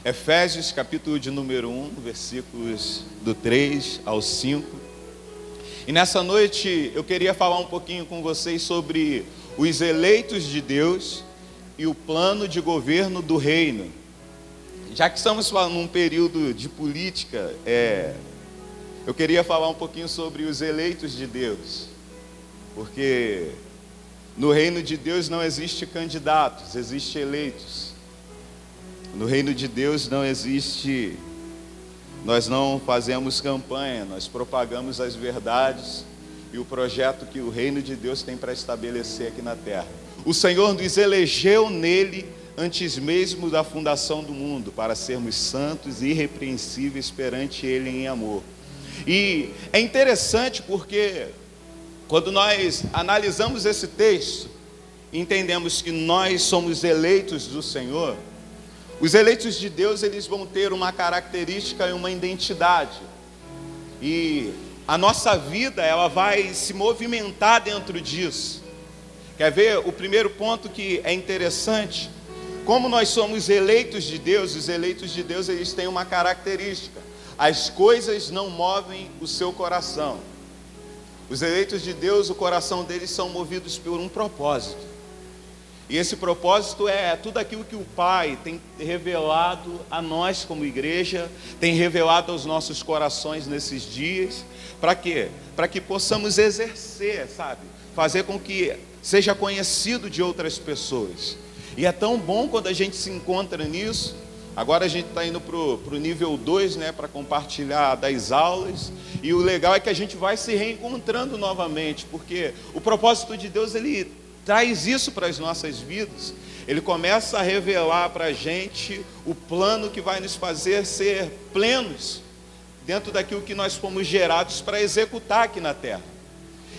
Efésios, capítulo de número 1, versículos do 3 ao 5. E nessa noite eu queria falar um pouquinho com vocês sobre os eleitos de Deus e o plano de governo do reino. Já que estamos falando num período de política, eu queria falar um pouquinho sobre os eleitos de Deus. Porque no reino de Deus não existe candidatos, existe eleitos. No reino de Deus não existe, nós não fazemos campanha, nós propagamos as verdades e o projeto que o reino de Deus tem para estabelecer aqui na terra. O Senhor nos elegeu nele antes mesmo da fundação do mundo, para sermos santos e irrepreensíveis perante ele em amor. E é interessante porque quando nós analisamos esse texto, entendemos que nós somos eleitos do Senhor. Os eleitos de Deus, eles vão ter uma característica e uma identidade. E a nossa vida, ela vai se movimentar dentro disso. Quer ver? O primeiro ponto que é interessante, como nós somos eleitos de Deus, os eleitos de Deus, eles têm uma característica. As coisas não movem o seu coração. Os eleitos de Deus, o coração deles são movidos por um propósito. E esse propósito é tudo aquilo que o Pai tem revelado a nós como igreja, tem revelado aos nossos corações nesses dias. Para quê? Para que possamos exercer, sabe? Fazer com que seja conhecido de outras pessoas. E é tão bom quando a gente se encontra nisso. Agora a gente está indo para o nível 2, né, para compartilhar das aulas. E o legal é que a gente vai se reencontrando novamente, porque o propósito de Deus, ele traz isso para as nossas vidas. Ele começa a revelar para a gente o plano que vai nos fazer ser plenos dentro daquilo que nós fomos gerados para executar aqui na terra.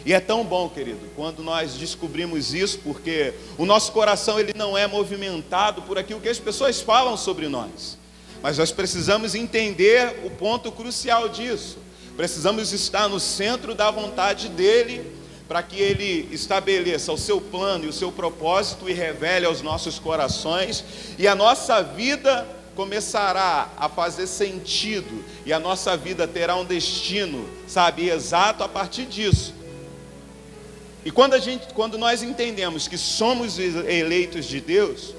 E é tão bom, querido, quando nós descobrimos isso, porque o nosso coração, ele não é movimentado por aquilo que as pessoas falam sobre nós. Mas nós precisamos entender o ponto crucial disso. Precisamos estar no centro da vontade dele, para que ele estabeleça o seu plano e o seu propósito e revele aos nossos corações, e a nossa vida começará a fazer sentido, e a nossa vida terá um destino, sabe, exato a partir disso. E quando nós entendemos que somos eleitos de Deus,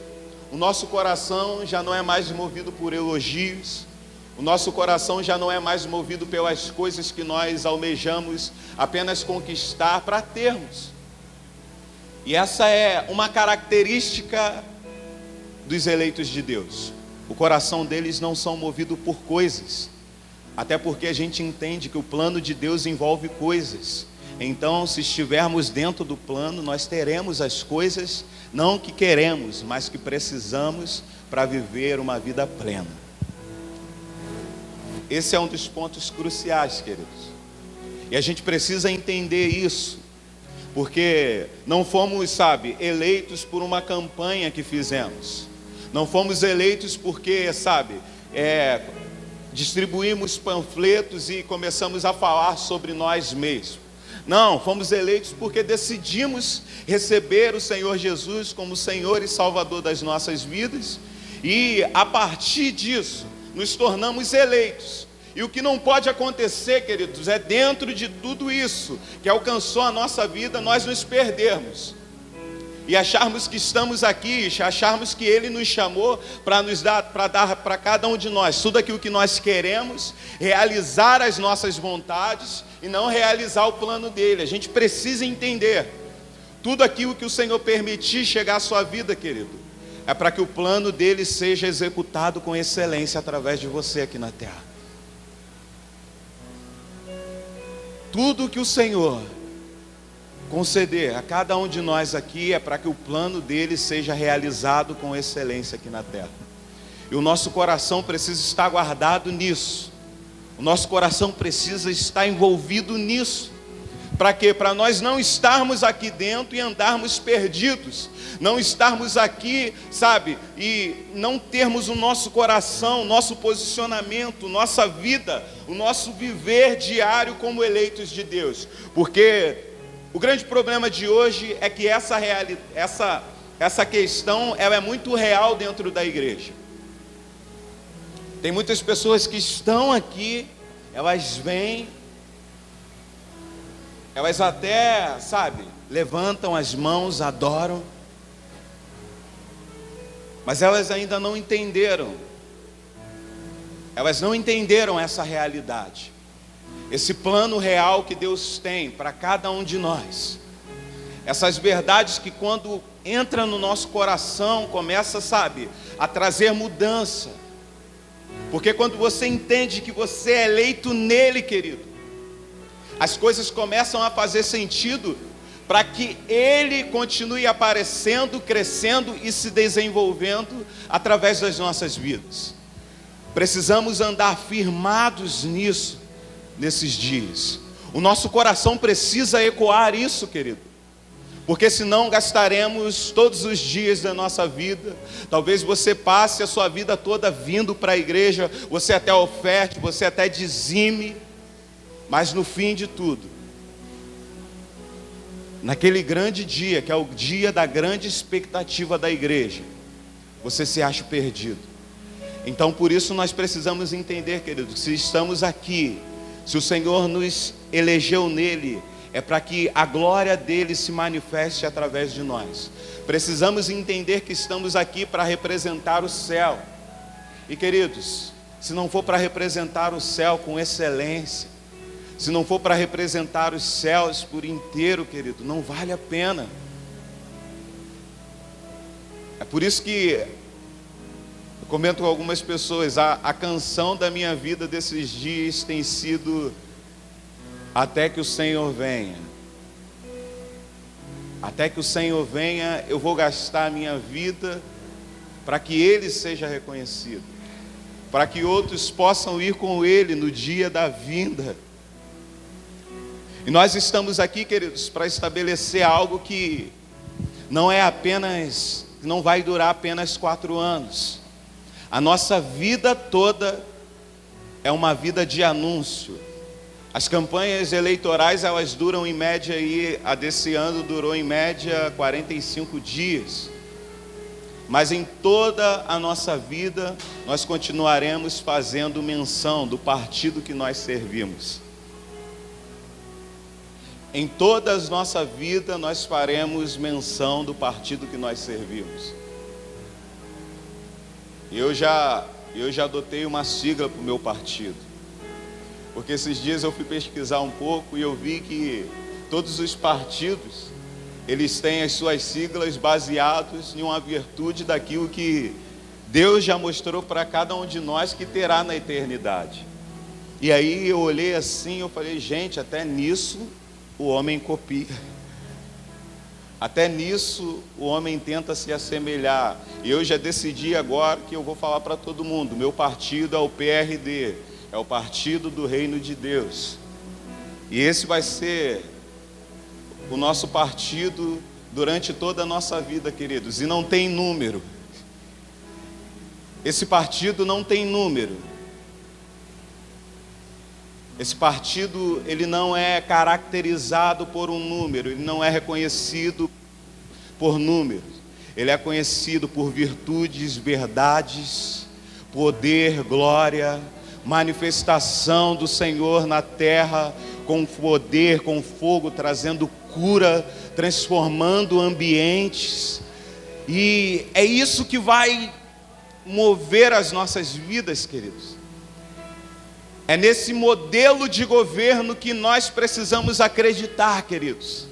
o nosso coração já não é mais movido por elogios, o nosso coração já não é mais movido pelas coisas que nós almejamos apenas conquistar para termos. E essa é uma característica dos eleitos de Deus. O coração deles não são movido por coisas, até porque a gente entende que o plano de Deus envolve coisas. Então, se estivermos dentro do plano, nós teremos as coisas, não que queremos, mas que precisamos para viver uma vida plena. Esse é um dos pontos cruciais, queridos. E a gente precisa entender isso, porque não fomos, sabe, eleitos por uma campanha que fizemos. Não fomos eleitos porque, sabe, distribuímos panfletos e começamos a falar sobre nós mesmos. Não, fomos eleitos porque decidimos receber o Senhor Jesus como Senhor e Salvador das nossas vidas. E a partir disso, nos tornamos eleitos. E o que não pode acontecer, queridos, é dentro de tudo isso que alcançou a nossa vida, nós nos perdermos. E acharmos que estamos aqui, acharmos que Ele nos chamou para dar para cada um de nós tudo aquilo que nós queremos, realizar as nossas vontades e não realizar o plano dele. A gente precisa entender, tudo aquilo que o Senhor permitir chegar à sua vida, querido, é para que o plano dele seja executado com excelência através de você aqui na terra. Tudo que o Senhor conceder a cada um de nós aqui é para que o plano dele seja realizado com excelência aqui na terra. E o nosso coração precisa estar guardado nisso. O nosso coração precisa estar envolvido nisso. Para quê? Para nós não estarmos aqui dentro e andarmos perdidos. Não estarmos aqui, sabe, e não termos o nosso coração, nosso posicionamento, nossa vida, o nosso viver diário como eleitos de Deus. Porque o grande problema de hoje é que essa questão ela é muito real dentro da igreja. Tem muitas pessoas que estão aqui, elas vêm, elas até, sabe, levantam as mãos, adoram, mas elas ainda não entenderam. Elas não entenderam essa realidade, esse plano real que Deus tem para cada um de nós. Essas verdades que quando entra no nosso coração, começa, sabe, a trazer mudança. Porque quando você entende que você é eleito nele, querido, as coisas começam a fazer sentido para que ele continue aparecendo, crescendo e se desenvolvendo através das nossas vidas. Precisamos andar firmados nisso, nesses dias. O nosso coração precisa ecoar isso, querido. Porque senão gastaremos todos os dias da nossa vida. Talvez você passe a sua vida toda vindo para a igreja, você até oferte, você até dizime, mas no fim de tudo, naquele grande dia, que é o dia da grande expectativa da igreja, você se acha perdido. Então por isso nós precisamos entender, querido, se estamos aqui, se o Senhor nos elegeu nele, é para que a glória dele se manifeste através de nós. Precisamos entender que estamos aqui para representar o céu. E queridos, se não for para representar o céu com excelência, se não for para representar os céus por inteiro, querido, não vale a pena. É por isso que eu comento com algumas pessoas, a canção da minha vida desses dias tem sido: até que o Senhor venha. Até que o Senhor venha, eu vou gastar a minha vida para que Ele seja reconhecido, para que outros possam ir com Ele no dia da vinda. E nós estamos aqui, queridos, para estabelecer algo que não vai durar apenas 4 anos. A nossa vida toda é uma vida de anúncio. As campanhas eleitorais, elas duram em média, a desse ano durou em média 45 dias. Mas em toda a nossa vida, nós continuaremos fazendo menção do partido que nós servimos. Em toda a nossa vida, nós faremos menção do partido que nós servimos. Eu já adotei uma sigla para o meu partido. Porque esses dias eu fui pesquisar um pouco e eu vi que todos os partidos, eles têm as suas siglas baseados em uma virtude daquilo que Deus já mostrou para cada um de nós que terá na eternidade. E aí eu olhei assim, eu falei, gente, até nisso o homem copia. Até nisso o homem tenta se assemelhar. E eu já decidi agora que eu vou falar para todo mundo, meu partido é o PRD. É o partido do reino de Deus. E esse vai ser o nosso partido durante toda a nossa vida, queridos. E não tem número. Esse partido não tem número. Esse partido, ele não é caracterizado por um número. Ele não é reconhecido por números. Ele é conhecido por virtudes, verdades, poder, glória, manifestação do Senhor na terra, com poder, com fogo, trazendo cura, transformando ambientes. E é isso que vai mover as nossas vidas, queridos. É nesse modelo de governo que nós precisamos acreditar, queridos.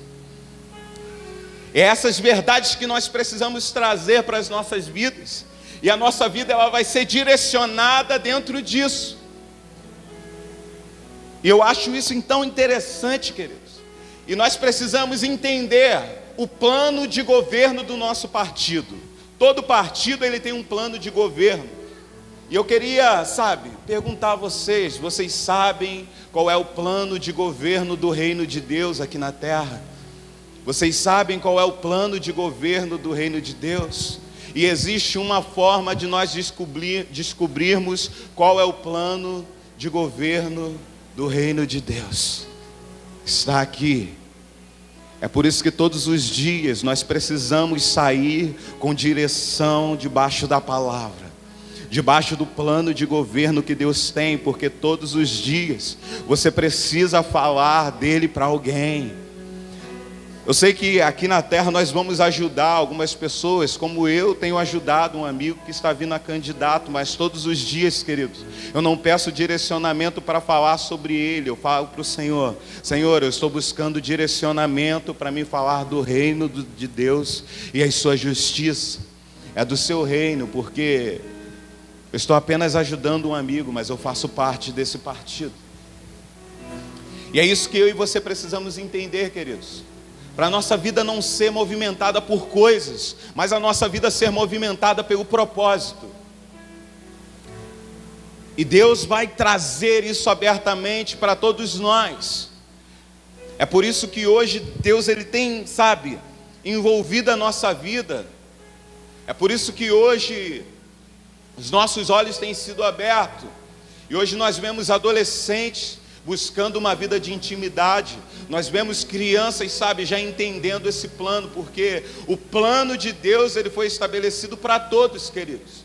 É essas verdades que nós precisamos trazer para as nossas vidas. E a nossa vida, ela vai ser direcionada dentro disso. E eu acho isso então interessante, queridos. E nós precisamos entender o plano de governo do nosso partido. Todo partido, ele tem um plano de governo. E eu queria, perguntar a vocês, vocês sabem qual é o plano de governo do reino de Deus aqui na terra? Vocês sabem qual é o plano de governo do reino de Deus? E existe uma forma de nós descobrirmos qual é o plano de governo do reino de Deus. Está aqui. É por isso que todos os dias nós precisamos sair com direção debaixo da palavra, debaixo do plano de governo que Deus tem, porque todos os dias você precisa falar dele para alguém. Eu sei que aqui na terra nós vamos ajudar algumas pessoas, como eu tenho ajudado um amigo que está vindo a candidato, mas todos os dias, queridos, eu não peço direcionamento para falar sobre ele. Eu falo para o Senhor: Senhor, eu estou buscando direcionamento para me falar do reino de Deus e a sua justiça. É do seu reino, porque eu estou apenas ajudando um amigo, mas eu faço parte desse partido. E é isso que eu e você precisamos entender, queridos. Para a nossa vida não ser movimentada por coisas, mas a nossa vida ser movimentada pelo propósito. E Deus vai trazer isso abertamente para todos nós. É por isso que hoje Deus ele tem, envolvido a nossa vida. É por isso que hoje os nossos olhos têm sido abertos. E hoje nós vemos adolescentes buscando uma vida de intimidade. Nós vemos crianças, já entendendo esse plano, porque o plano de Deus, ele foi estabelecido para todos, queridos.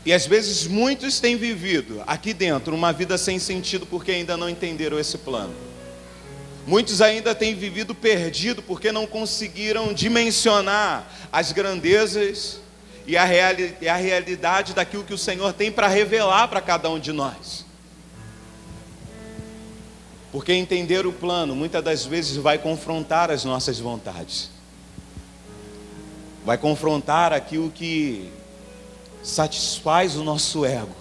E às vezes muitos têm vivido aqui dentro uma vida sem sentido, porque ainda não entenderam esse plano. Muitos ainda têm vivido perdido, porque não conseguiram dimensionar as grandezas e a realidade daquilo que o Senhor tem para revelar para cada um de nós. Porque entender o plano, muitas das vezes, vai confrontar as nossas vontades. Vai confrontar aquilo que satisfaz o nosso ego.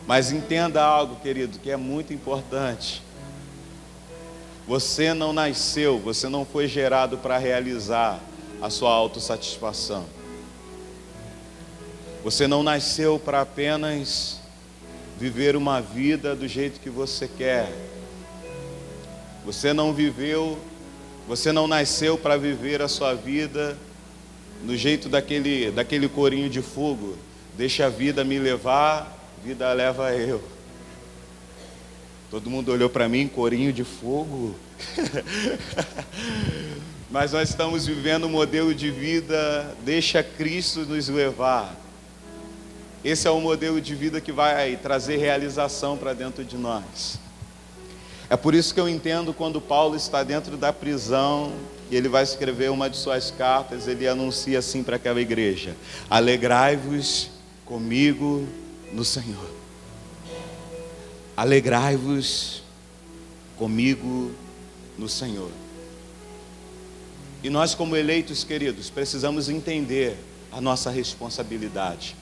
Mas entenda algo, querido, que é muito importante. Você não nasceu, você não foi gerado para realizar a sua autossatisfação. Você não nasceu para apenas viver uma vida do jeito que você quer. Você não nasceu para viver a sua vida no jeito daquele corinho de fogo. Deixa a vida me levar, vida leva eu. Todo mundo olhou para mim, corinho de fogo. Mas nós estamos vivendo um modelo de vida, deixa Cristo nos levar. Esse é o modelo de vida que vai trazer realização para dentro de nós. É por isso que eu entendo quando Paulo está dentro da prisão, e ele vai escrever uma de suas cartas, ele anuncia assim para aquela igreja: alegrai-vos comigo no Senhor. Alegrai-vos comigo no Senhor. E nós, como eleitos, queridos, precisamos entender a nossa responsabilidade.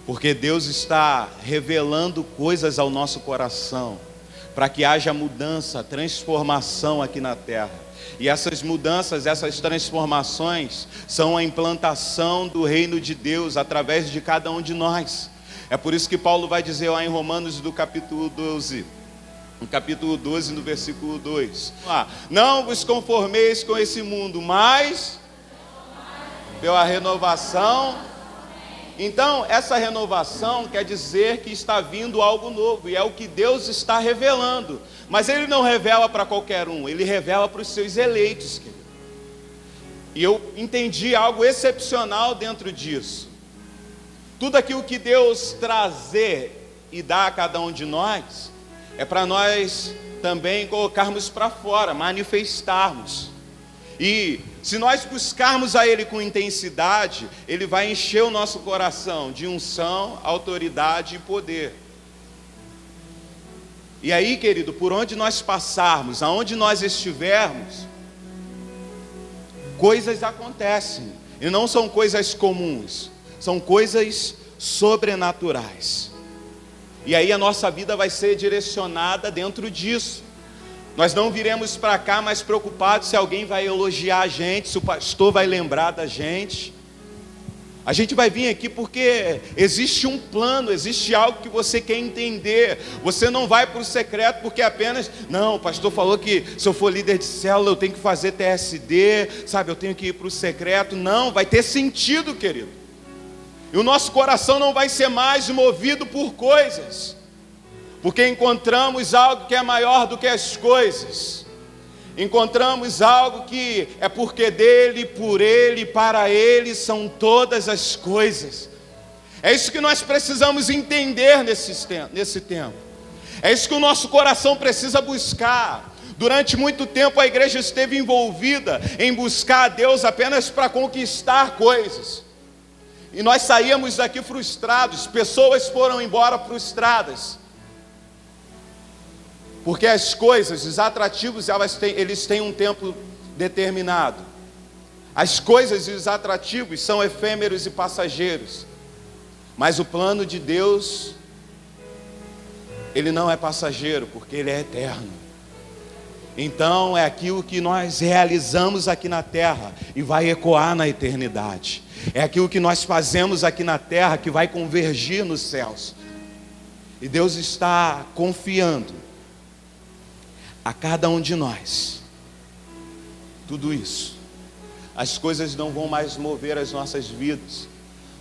Porque Deus está revelando coisas ao nosso coração, para que haja mudança, transformação aqui na terra. E essas mudanças, essas transformações, são a implantação do reino de Deus através de cada um de nós. É por isso que Paulo vai dizer lá em Romanos do capítulo 12, no capítulo 12, no versículo 2. Não vos conformeis com esse mundo, mas pela renovação. Então, essa renovação quer dizer que está vindo algo novo, e é o que Deus está revelando. Mas Ele não revela para qualquer um, Ele revela para os seus eleitos, querido. E eu entendi algo excepcional dentro disso. Tudo aquilo que Deus trazer e dá a cada um de nós, é para nós também colocarmos para fora, manifestarmos. E se nós buscarmos a Ele com intensidade, Ele vai encher o nosso coração de unção, autoridade e poder. E aí, querido, por onde nós passarmos, aonde nós estivermos, coisas acontecem. E não são coisas comuns, são coisas sobrenaturais. E aí a nossa vida vai ser direcionada dentro disso. Nós não viremos para cá mais preocupados se alguém vai elogiar a gente, se o pastor vai lembrar da gente. A gente vai vir aqui porque existe um plano, existe algo que você quer entender. Você não vai para o secreto porque apenas, não, o pastor falou que se eu for líder de célula eu tenho que fazer TSD, eu tenho que ir para o secreto. Não, vai ter sentido, querido. E o nosso coração não vai ser mais movido por coisas, porque encontramos algo que é maior do que as coisas. encontramos algo que é porque dele, por ele, para ele são todas as coisas. É isso que nós precisamos entender nesse tempo. É isso que o nosso coração precisa buscar. Durante muito tempo a igreja esteve envolvida em buscar a Deus apenas para conquistar coisas. E nós saíamos daqui frustrados, pessoas foram embora frustradas. Porque as coisas, os atrativos, eles têm um tempo determinado. As coisas e os atrativos são efêmeros e passageiros. Mas o plano de Deus, ele não é passageiro, porque ele é eterno. Então é aquilo que nós realizamos aqui na terra e vai ecoar na eternidade. É aquilo que nós fazemos aqui na terra que vai convergir nos céus. E Deus está confiando a cada um de nós tudo isso. As coisas não vão mais mover as nossas vidas.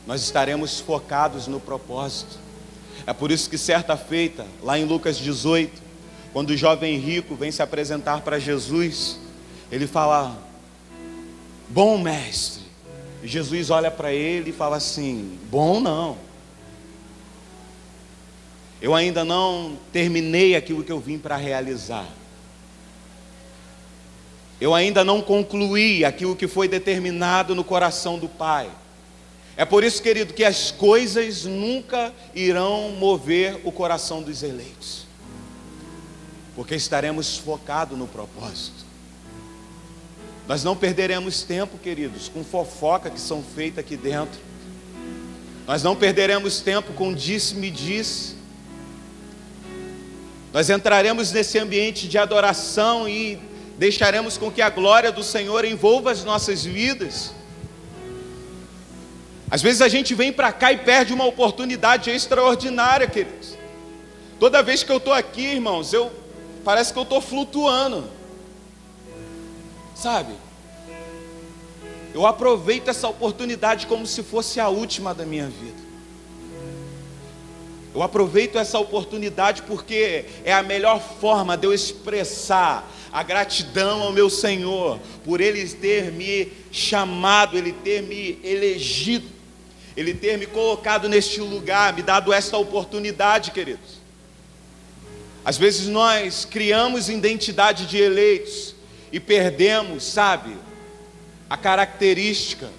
Nós estaremos focados no propósito. É por isso que certa feita, lá em Lucas 18, quando o jovem rico vem se apresentar para Jesus, ele fala: bom mestre. E Jesus olha para ele e fala assim: bom não. Eu ainda não terminei aquilo que eu vim para realizar. Eu ainda não concluí aquilo que foi determinado no coração do Pai. É por isso, querido, que as coisas nunca irão mover o coração dos eleitos. Porque estaremos focados no propósito. Nós não perderemos tempo, queridos, com fofoca que são feitas aqui dentro. Nós não perderemos tempo com disse-me-disse. Nós entraremos nesse ambiente de adoração e deixaremos com que a glória do Senhor envolva as nossas vidas. Às vezes a gente vem para cá e perde uma oportunidade extraordinária, queridos. Toda vez que eu estou aqui, irmãos, parece que eu estou flutuando. Sabe? Eu aproveito essa oportunidade como se fosse a última da minha vida. Eu aproveito essa oportunidade porque é a melhor forma de eu expressar a gratidão ao meu Senhor por Ele ter me chamado, Ele ter me elegido, Ele ter me colocado neste lugar, me dado esta oportunidade, queridos. Às vezes nós criamos identidade de eleitos e perdemos, sabe, a característica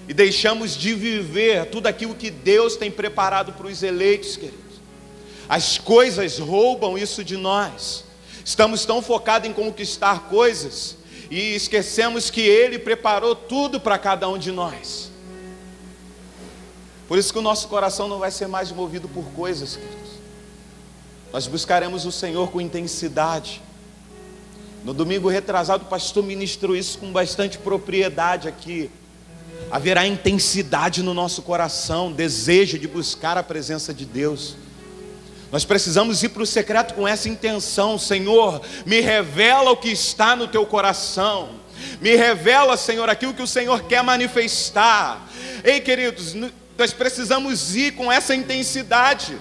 e deixamos de viver tudo aquilo que Deus tem preparado para os eleitos, queridos. As coisas roubam isso de nós. Estamos tão focados em conquistar coisas e esquecemos que Ele preparou tudo para cada um de nós. Por isso que o nosso coração não vai ser mais movido por coisas, queridos. Nós buscaremos o Senhor com intensidade. No domingo retrasado, o pastor ministrou isso com bastante propriedade aqui. Haverá intensidade no nosso coração, desejo de buscar a presença de Deus. Nós precisamos ir para o secreto com essa intenção: Senhor, me revela o que está no teu coração. Me revela, Senhor, aquilo que o Senhor quer manifestar. Ei, queridos, nós precisamos ir com essa intensidade.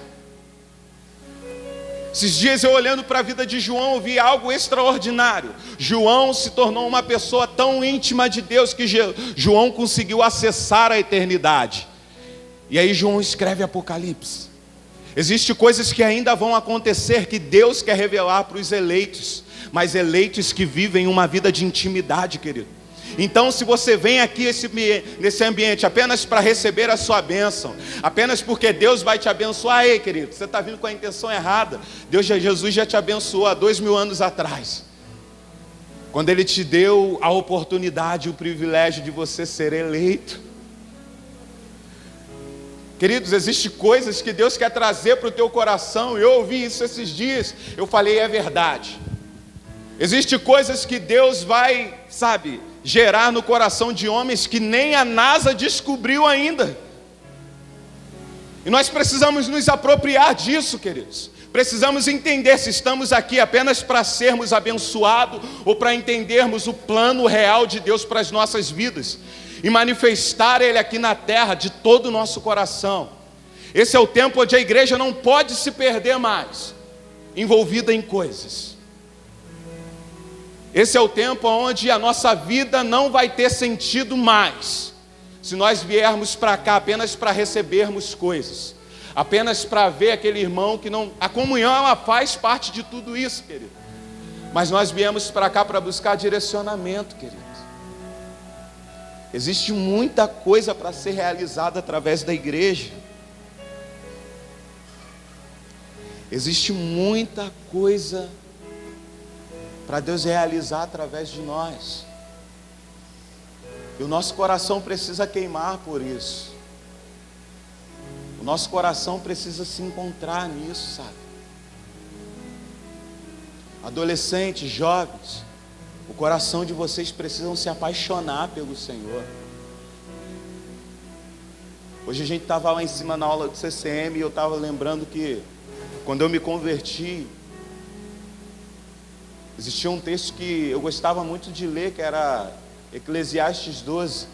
Esses dias eu olhando para a vida de João, eu vi algo extraordinário. João se tornou uma pessoa tão íntima de Deus que João conseguiu acessar a eternidade. E aí João escreve Apocalipse. Existem coisas que ainda vão acontecer que Deus quer revelar para os eleitos, mas eleitos que vivem uma vida de intimidade, querido. Então, se você vem aqui nesse ambiente apenas para receber a sua bênção, apenas porque Deus vai te abençoar, ei, querido, você está vindo com a intenção errada. Jesus já te abençoou há 2000 anos atrás, quando Ele te deu a oportunidade, o privilégio de você ser eleito. Queridos, existem coisas que Deus quer trazer para o teu coração. Eu ouvi isso esses dias, eu falei, é verdade. Existem coisas que Deus vai, sabe, gerar no coração de homens que nem a NASA descobriu ainda. E nós precisamos nos apropriar disso, queridos. Precisamos entender se estamos aqui apenas para sermos abençoados ou para entendermos o plano real de Deus para as nossas vidas e manifestar Ele aqui na terra de todo o nosso coração. Esse é o tempo onde a igreja não pode se perder mais envolvida em coisas. Esse é o tempo onde a nossa vida não vai ter sentido mais, se nós viermos para cá apenas para recebermos coisas, apenas para ver aquele irmão que não... A comunhão, ela faz parte de tudo isso, querido. Mas nós viemos para cá para buscar direcionamento, querido. Existe muita coisa para ser realizada através da igreja. Existe muita coisa para Deus realizar através de nós. E o nosso coração precisa queimar por isso. O nosso coração precisa se encontrar nisso, sabe? Adolescentes, jovens, o coração de vocês precisam se apaixonar pelo Senhor. Hoje a gente estava lá em cima na aula do CCM e eu estava lembrando que quando eu me converti, existia um texto que eu gostava muito de ler, que era Eclesiastes 12.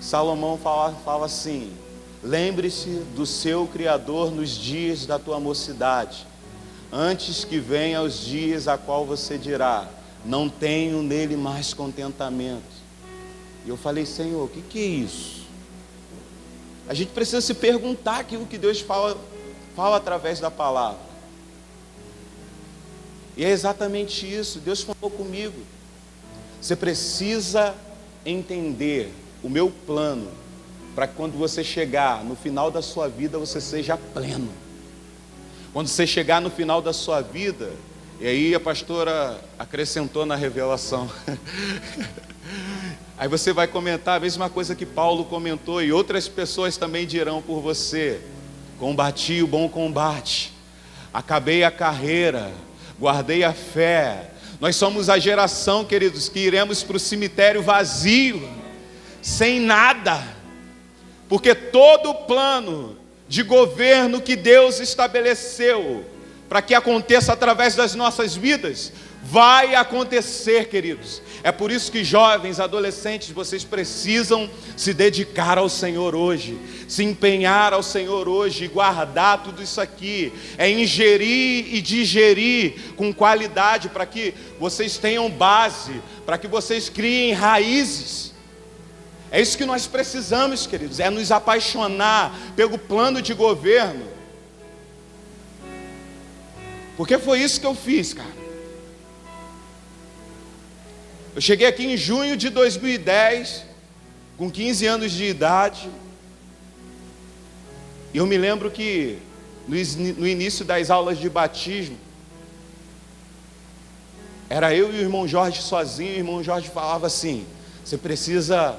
Salomão fala assim: lembre-se do seu Criador nos dias da tua mocidade, antes que venha os dias a qual você dirá, não tenho nele mais contentamento. E eu falei: Senhor, o que é isso? A gente precisa se perguntar aquilo que Deus fala através da palavra. E é exatamente isso, Deus falou comigo. Você precisa entender o meu plano, para que quando você chegar no final da sua vida, você seja pleno. Quando você chegar no final da sua vida, e aí a pastora acrescentou na revelação, aí você vai comentar a mesma coisa que Paulo comentou, e outras pessoas também dirão por você: combati o bom combate, acabei a carreira, guardei a fé. Nós somos a geração, queridos, que iremos para o cemitério vazio, sem nada, porque todo o plano de governo que Deus estabeleceu para que aconteça através das nossas vidas, vai acontecer, queridos. É por isso que jovens, adolescentes, vocês precisam se dedicar ao Senhor hoje, se empenhar ao Senhor hoje, guardar tudo isso aqui, é ingerir e digerir com qualidade, para que vocês tenham base, para que vocês criem raízes. É isso que nós precisamos, queridos, é nos apaixonar pelo plano de governo, porque foi isso que eu fiz, cara. Eu cheguei aqui em junho de 2010, com 15 anos de idade, e eu me lembro que no início das aulas de batismo, era eu e o irmão Jorge sozinho, e o irmão Jorge falava assim: você precisa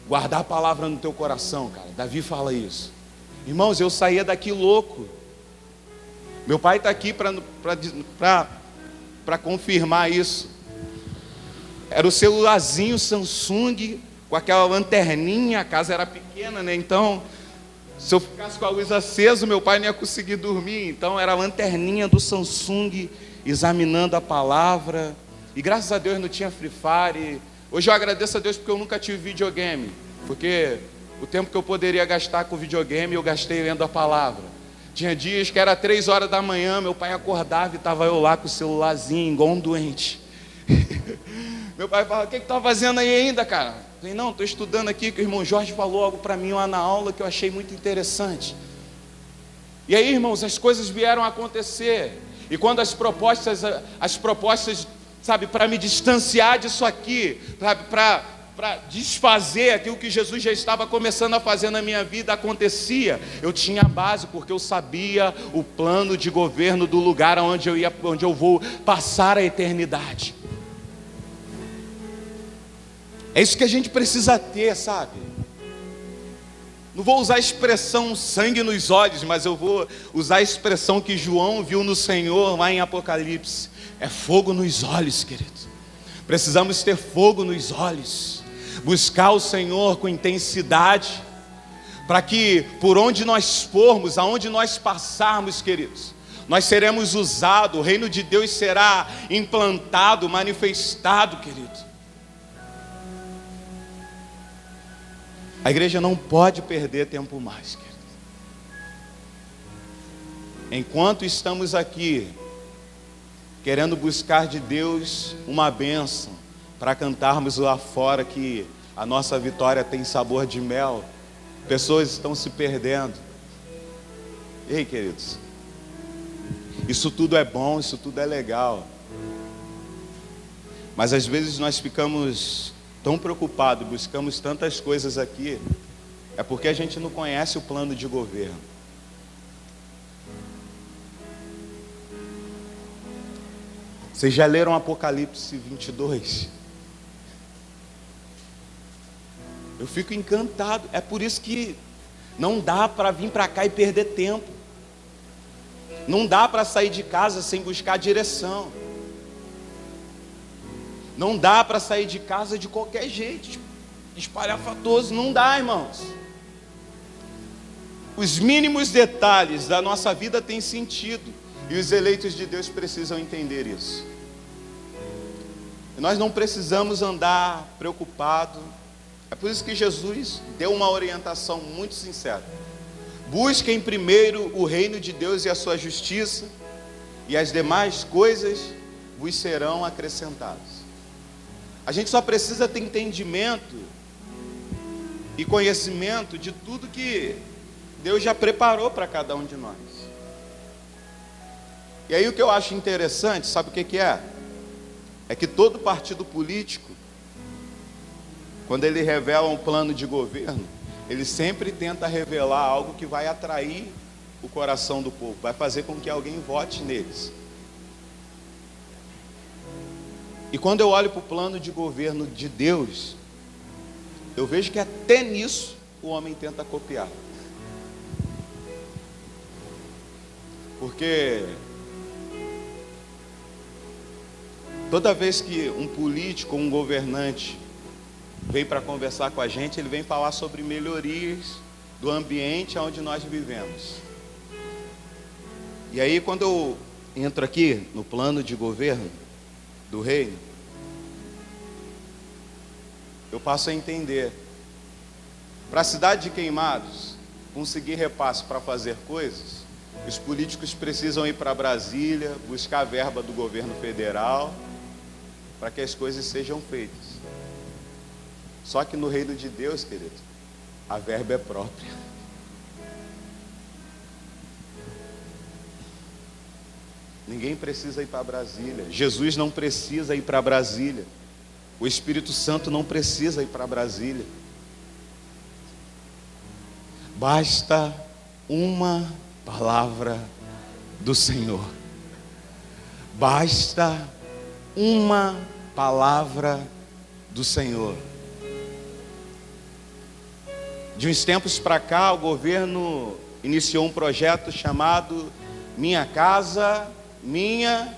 guardar a palavra no teu coração, cara. Davi fala isso. Irmãos, eu saía daqui louco. Meu pai está aqui para confirmar isso. Era o celularzinho Samsung, com aquela lanterninha, a casa era pequena, né? Então, se eu ficasse com a luz acesa, meu pai não ia conseguir dormir. Então, era a lanterninha do Samsung, examinando a palavra. E graças a Deus não tinha Free Fire. Hoje eu agradeço a Deus porque eu nunca tive videogame, porque o tempo que eu poderia gastar com videogame, eu gastei lendo a palavra. Tinha dias que era 3 horas da manhã, meu pai acordava e estava eu lá com o celularzinho, igual um doente. Meu pai falava: o que está fazendo aí ainda, cara? Eu falei: não, estou estudando aqui, que o irmão Jorge falou algo para mim lá na aula que eu achei muito interessante. E aí, irmãos, as coisas vieram a acontecer. E quando as propostas, sabe, para me distanciar disso aqui, sabe, para desfazer aquilo que Jesus já estava começando a fazer na minha vida, acontecia, eu tinha base, porque eu sabia o plano de governo do lugar onde eu vou passar a eternidade. É isso que a gente precisa ter, sabe? Não vou usar a expressão sangue nos olhos, mas eu vou usar a expressão que João viu no Senhor lá em Apocalipse. É fogo nos olhos, querido. Precisamos ter fogo nos olhos, buscar o Senhor com intensidade, para que por onde nós formos, aonde nós passarmos, queridos, nós seremos usados, o reino de Deus será implantado, manifestado, querido. A igreja não pode perder tempo mais, querido. Enquanto estamos aqui, querendo buscar de Deus uma bênção, para cantarmos lá fora que a nossa vitória tem sabor de mel. Pessoas estão se perdendo. Ei, queridos, isso tudo é bom, isso tudo é legal, mas às vezes nós ficamos tão preocupados, buscamos tantas coisas aqui, é porque a gente não conhece o plano de governo. Vocês já leram Apocalipse 22? Eu fico encantado. É por isso que não dá para vir para cá e perder tempo. Não dá para sair de casa sem buscar direção. Não dá para sair de casa de qualquer jeito, espalhafatoso. Não dá, irmãos. Os mínimos detalhes da nossa vida têm sentido, e os eleitos de Deus precisam entender isso. E nós não precisamos andar preocupados. É por isso que Jesus deu uma orientação muito sincera: busquem primeiro o reino de Deus e a sua justiça, e as demais coisas vos serão acrescentadas. A gente só precisa ter entendimento e conhecimento de tudo que Deus já preparou para cada um de nós. E aí o que eu acho interessante, sabe o que é? É que todo partido político, quando ele revela um plano de governo, ele sempre tenta revelar algo que vai atrair o coração do povo, vai fazer com que alguém vote neles. E quando eu olho para o plano de governo de Deus, eu vejo que até nisso o homem tenta copiar. Porque toda vez que um político, um governante vem para conversar com a gente, ele vem falar sobre melhorias do ambiente onde nós vivemos. E aí, quando eu entro aqui no plano de governo do reino, eu passo a entender: para a cidade de Queimados conseguir repasse para fazer coisas, os políticos precisam ir para Brasília, buscar a verba do governo federal, para que as coisas sejam feitas. Só que no reino de Deus, querido, a verba é própria. Ninguém precisa ir para Brasília. Jesus não precisa ir para Brasília. O Espírito Santo não precisa ir para Brasília. Basta uma palavra do Senhor. Basta uma palavra do Senhor. De uns tempos para cá, o governo iniciou um projeto chamado Minha Casa, Minha.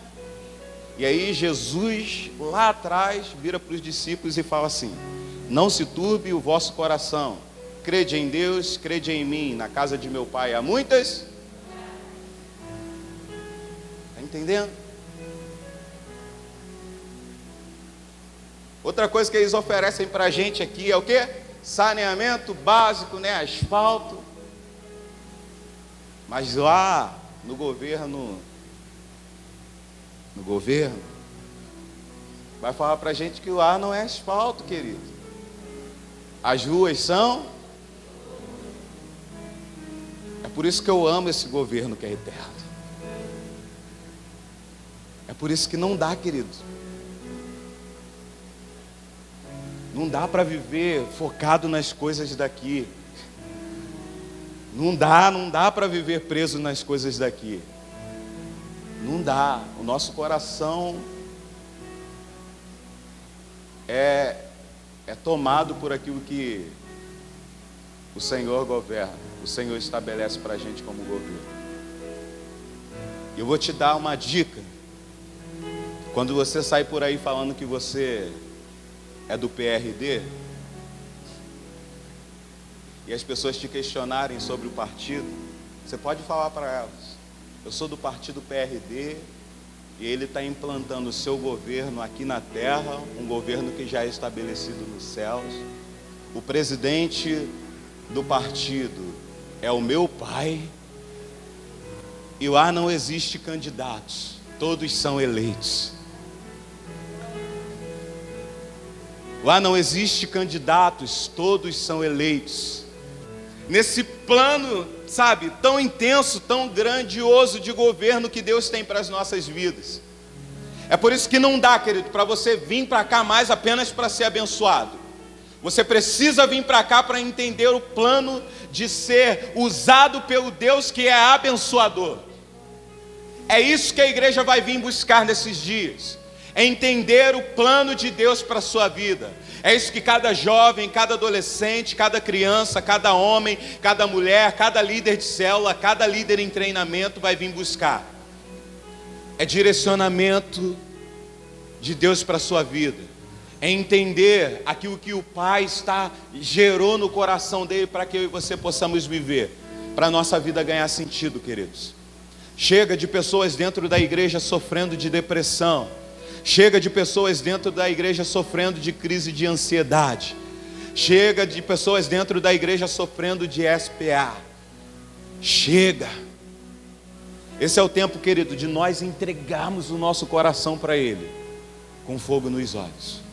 E aí Jesus, lá atrás, vira para os discípulos e fala assim: não se turbe o vosso coração, crede em Deus, crede em mim. Na casa de meu pai há muitas. Está entendendo? Outra coisa que eles oferecem para a gente aqui é o quê? Saneamento básico, né? Asfalto. Mas lá no governo vai falar para a gente que lá não é asfalto, querido. As ruas são. É por isso que eu amo esse governo que é eterno. É por isso que não dá, querido. Não dá para viver focado nas coisas daqui. Não dá para viver preso nas coisas daqui. Não dá. O nosso coração é tomado por aquilo que o Senhor governa, o Senhor estabelece para a gente como governo. Eu vou te dar uma dica. Quando você sai por aí falando que você é do PRD, e as pessoas te questionarem sobre o partido, você pode falar para elas: eu sou do partido PRD, e ele está implantando o seu governo aqui na terra, um governo que já é estabelecido nos céus. O presidente do partido é o meu pai, e lá não existe candidatos. todos são eleitos. Lá não existe candidatos, todos são eleitos. Nesse plano, sabe, tão intenso, tão grandioso de governo que Deus tem para as nossas vidas. É por isso que não dá, querido, para você vir para cá mais apenas para ser abençoado. Você precisa vir para cá para entender o plano de ser usado pelo Deus que é abençoador. É isso que a igreja vai vir buscar nesses dias. É entender o plano de Deus para a sua vida. É isso que cada jovem, cada adolescente, cada criança, cada homem, cada mulher, cada líder de célula, cada líder em treinamento vai vir buscar. É direcionamento de Deus para a sua vida. É entender aquilo que o Pai gerou no coração dele para que eu e você possamos viver. Para a nossa vida ganhar sentido, queridos. Chega de pessoas dentro da igreja sofrendo de depressão. Chega de pessoas dentro da igreja sofrendo de crise de ansiedade. Chega de pessoas dentro da igreja sofrendo de SPA. Chega. Esse é o tempo, querido, de nós entregarmos o nosso coração para Ele, com fogo nos olhos.